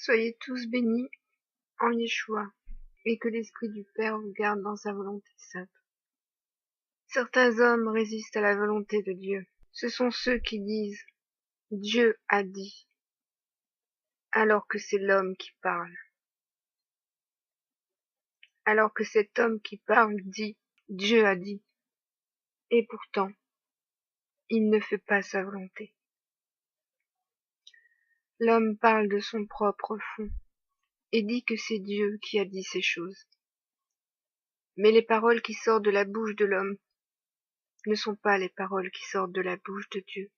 Soyez tous bénis en Yeshua, et que l'Esprit du Père vous garde dans sa volonté sainte. Certains hommes résistent à la volonté de Dieu. Ce sont ceux qui disent « Dieu a dit », alors que c'est l'homme qui parle. Alors que cet homme qui parle dit « Dieu a dit », et pourtant, il ne fait pas sa volonté. L'homme parle de son propre fond, et dit que c'est Dieu qui a dit ces choses. Mais les paroles qui sortent de la bouche de l'homme ne sont pas les paroles qui sortent de la bouche de Dieu.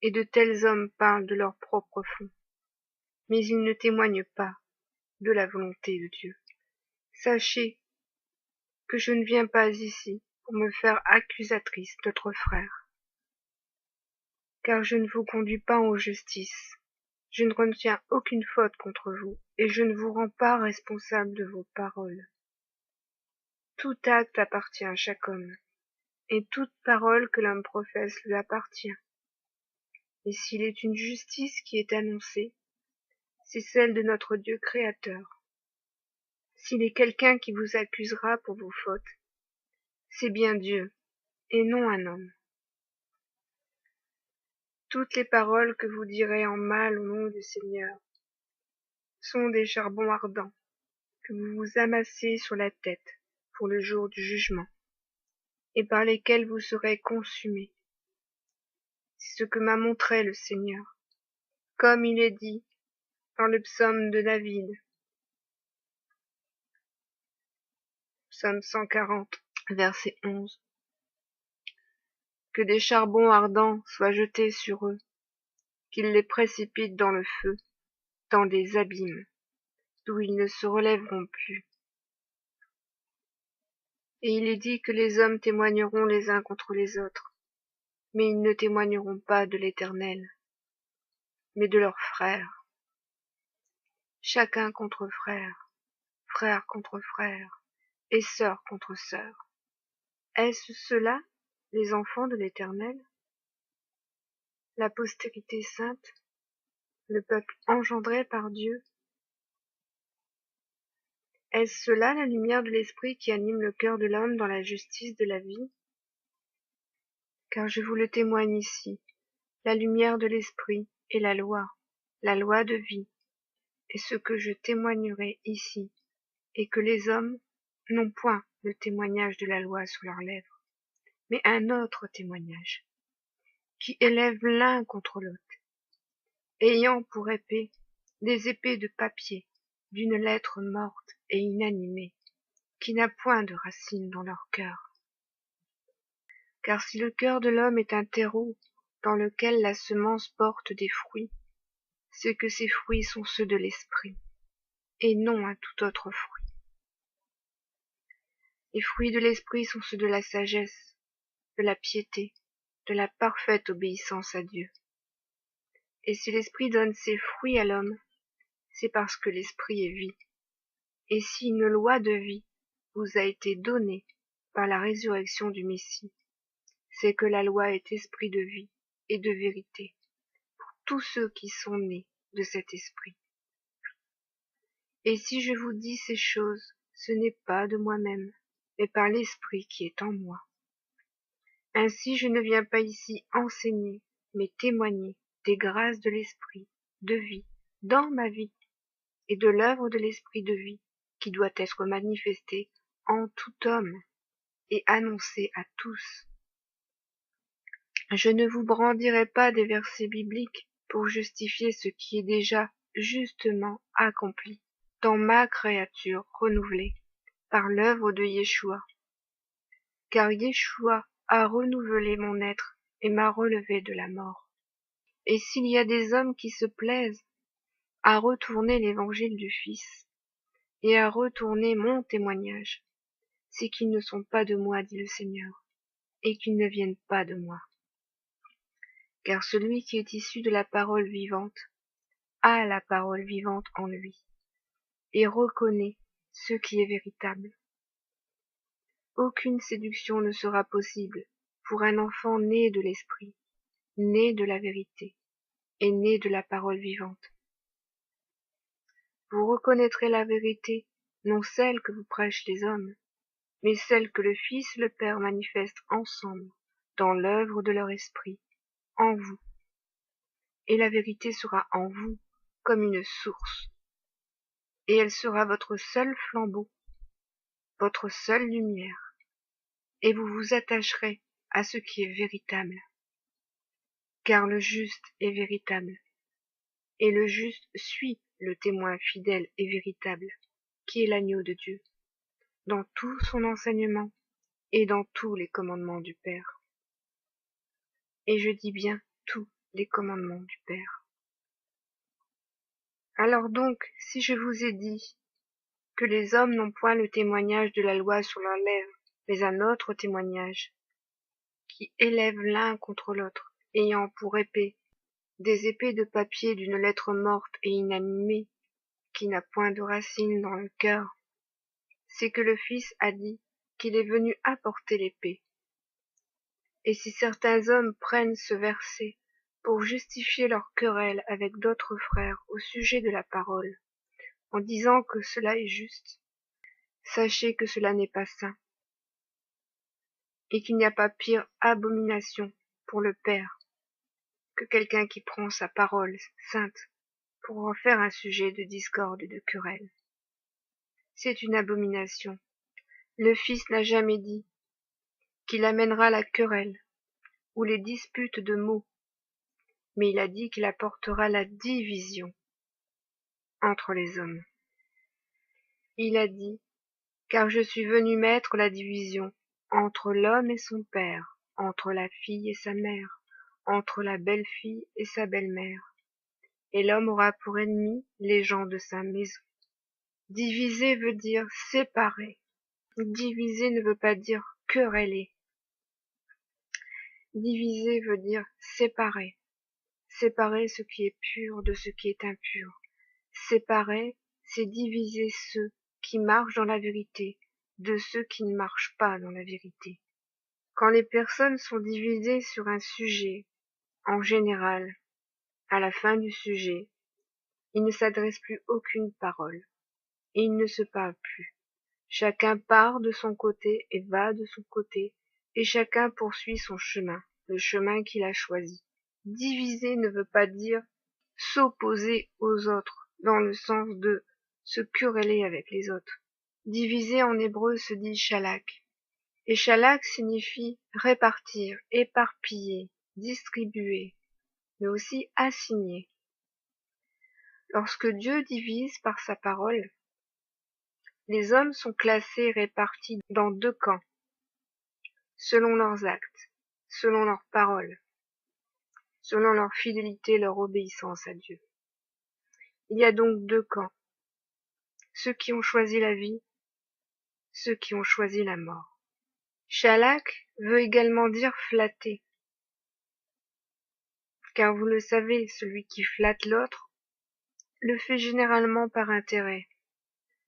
Et de tels hommes parlent de leur propre fond, mais ils ne témoignent pas de la volonté de Dieu. Sachez que je ne viens pas ici pour me faire accusatrice d'autres frères, car je ne vous conduis pas en justice. Je ne retiens aucune faute contre vous, et je ne vous rends pas responsable de vos paroles. Tout acte appartient à chaque homme, et toute parole que l'homme professe lui appartient. Et s'il est une justice qui est annoncée, c'est celle de notre Dieu créateur. S'il est quelqu'un qui vous accusera pour vos fautes, c'est bien Dieu, et non un homme. Toutes les paroles que vous direz en mal au nom du Seigneur sont des charbons ardents que vous vous amassez sur la tête pour le jour du jugement, et par lesquels vous serez consumés. C'est ce que m'a montré le Seigneur, comme il est dit dans le psaume de David, psaume 140, verset 11. Que des charbons ardents soient jetés sur eux, qu'ils les précipitent dans le feu, dans des abîmes, d'où ils ne se relèveront plus. Et il est dit que les hommes témoigneront les uns contre les autres, mais ils ne témoigneront pas de l'Éternel, mais de leurs frères. Chacun contre frère, frère contre frère, et sœur contre sœur. Est-ce cela, les enfants de l'Éternel? La postérité sainte, le peuple engendré par Dieu? Est-ce cela la lumière de l'Esprit qui anime le cœur de l'homme dans la justice de la vie? Car je vous le témoigne ici, la lumière de l'Esprit est la loi de vie, et ce que je témoignerai ici est que les hommes n'ont point le témoignage de la loi sur leurs lèvres, mais un autre témoignage, qui élève l'un contre l'autre, ayant pour épée des épées de papier, d'une lettre morte et inanimée, qui n'a point de racine dans leur cœur. Car si le cœur de l'homme est un terreau dans lequel la semence porte des fruits, c'est que ces fruits sont ceux de l'esprit, et non un tout autre fruit. Les fruits de l'esprit sont ceux de la sagesse, de la piété, de la parfaite obéissance à Dieu. Et si l'esprit donne ses fruits à l'homme, c'est parce que l'esprit est vie. Et si une loi de vie vous a été donnée par la résurrection du Messie, c'est que la loi est esprit de vie et de vérité pour tous ceux qui sont nés de cet esprit. Et si je vous dis ces choses, ce n'est pas de moi-même, mais par l'Esprit qui est en moi. Ainsi je ne viens pas ici enseigner, mais témoigner des grâces de l'Esprit de vie dans ma vie, et de l'œuvre de l'Esprit de vie qui doit être manifestée en tout homme et annoncée à tous. Je ne vous brandirai pas des versets bibliques pour justifier ce qui est déjà justement accompli dans ma créature renouvelée par l'œuvre de Yeshua. Car Yeshua a renouvelé mon être et m'a relevé de la mort. Et s'il y a des hommes qui se plaisent à retourner l'évangile du Fils et à retourner mon témoignage, c'est qu'ils ne sont pas de moi, dit le Seigneur, et qu'ils ne viennent pas de moi. Car celui qui est issu de la parole vivante a la parole vivante en lui, et reconnaît ce qui est véritable. Aucune séduction ne sera possible pour un enfant né de l'Esprit, né de la vérité, et né de la parole vivante. vous reconnaîtrez la vérité, non celle que vous prêchent les hommes, mais celle que le Fils et le Père manifestent ensemble, dans l'œuvre de leur esprit, en vous. Et la vérité sera en vous, comme une source, et elle sera votre seul flambeau, votre seule lumière, et vous vous attacherez à ce qui est véritable, car le juste est véritable, et le juste suit le témoin fidèle et véritable, qui est l'agneau de Dieu, dans tout son enseignement et dans tous les commandements du Père. Et je dis bien tous les commandements du Père. Alors donc, si je vous ai dit que les hommes n'ont point le témoignage de la loi sur leurs lèvres, mais un autre témoignage, qui élève l'un contre l'autre, ayant pour épée des épées de papier d'une lettre morte et inanimée, qui n'a point de racine dans le cœur, c'est que le Fils a dit qu'il est venu apporter l'épée. Et si certains hommes prennent ce verset pour justifier leur querelle avec d'autres frères au sujet de la parole, en disant que cela est juste, sachez que cela n'est pas saint, et qu'il n'y a pas pire abomination pour le Père que quelqu'un qui prend sa parole sainte pour en faire un sujet de discorde et de querelle. C'est une abomination. Le Fils n'a jamais dit qu'il amènera la querelle ou les disputes de mots, mais il a dit qu'il apportera la division entre les hommes. Il a dit, car je suis venu mettre la division entre l'homme et son père, entre la fille et sa mère, entre la belle-fille et sa belle-mère. Et l'homme aura pour ennemis les gens de sa maison. Diviser veut dire séparer. Diviser ne veut pas dire quereller. Diviser veut dire séparer. Séparer ce qui est pur de ce qui est impur. Séparer, c'est diviser ceux qui marchent dans la vérité de ceux qui ne marchent pas dans la vérité. Quand les personnes sont divisées sur un sujet, en général, à la fin du sujet, il ne s'adresse plus aucune parole, et il ne se parle plus. Chacun part de son côté et va de son côté, et chacun poursuit son chemin, le chemin qu'il a choisi. Diviser ne veut pas dire s'opposer aux autres, dans le sens de se quereller avec les autres. Diviser en hébreu se dit shalak, et shalak signifie répartir, éparpiller, distribuer, mais aussi assigner. Lorsque Dieu divise par sa parole, les hommes sont classés et répartis dans deux camps, selon leurs actes, selon leurs paroles, selon leur fidélité et leur obéissance à Dieu. Il y a donc deux camps, ceux qui ont choisi la vie, ceux qui ont choisi la mort. Shalak veut également dire flatter, car vous le savez, celui qui flatte l'autre le fait généralement par intérêt,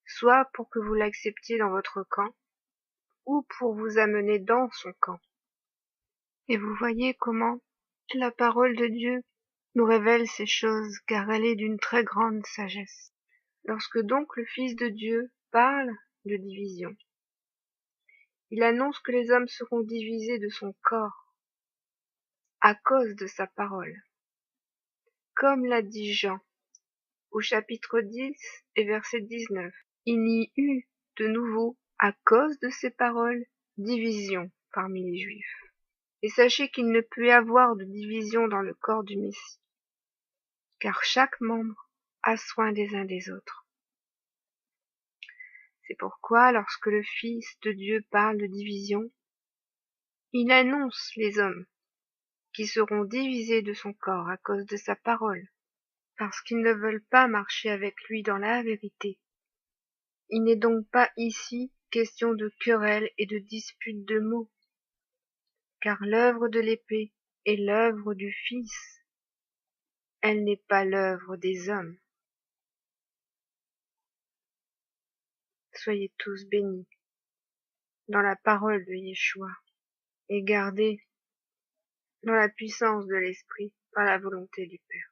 soit pour que vous l'acceptiez dans votre camp, ou pour vous amener dans son camp. Et vous voyez comment la parole de Dieu nous révèle ces choses, car elle est d'une très grande sagesse. Lorsque donc le Fils de Dieu parle de division, il annonce que les hommes seront divisés de son corps à cause de sa parole. Comme l'a dit Jean au chapitre 10 et verset 19, il y eut de nouveau, à cause de ces paroles, division parmi les Juifs. Et sachez qu'il ne peut y avoir de division dans le corps du Messie, car chaque membre a soin des uns des autres. C'est pourquoi, lorsque le Fils de Dieu parle de division, il annonce les hommes qui seront divisés de son corps à cause de sa parole, parce qu'ils ne veulent pas marcher avec lui dans la vérité. Il n'est donc pas ici question de querelle et de dispute de mots, car l'œuvre de l'épée est l'œuvre du Fils, elle n'est pas l'œuvre des hommes. Soyez tous bénis dans la parole de Yeshua et gardés dans la puissance de l'Esprit par la volonté du Père.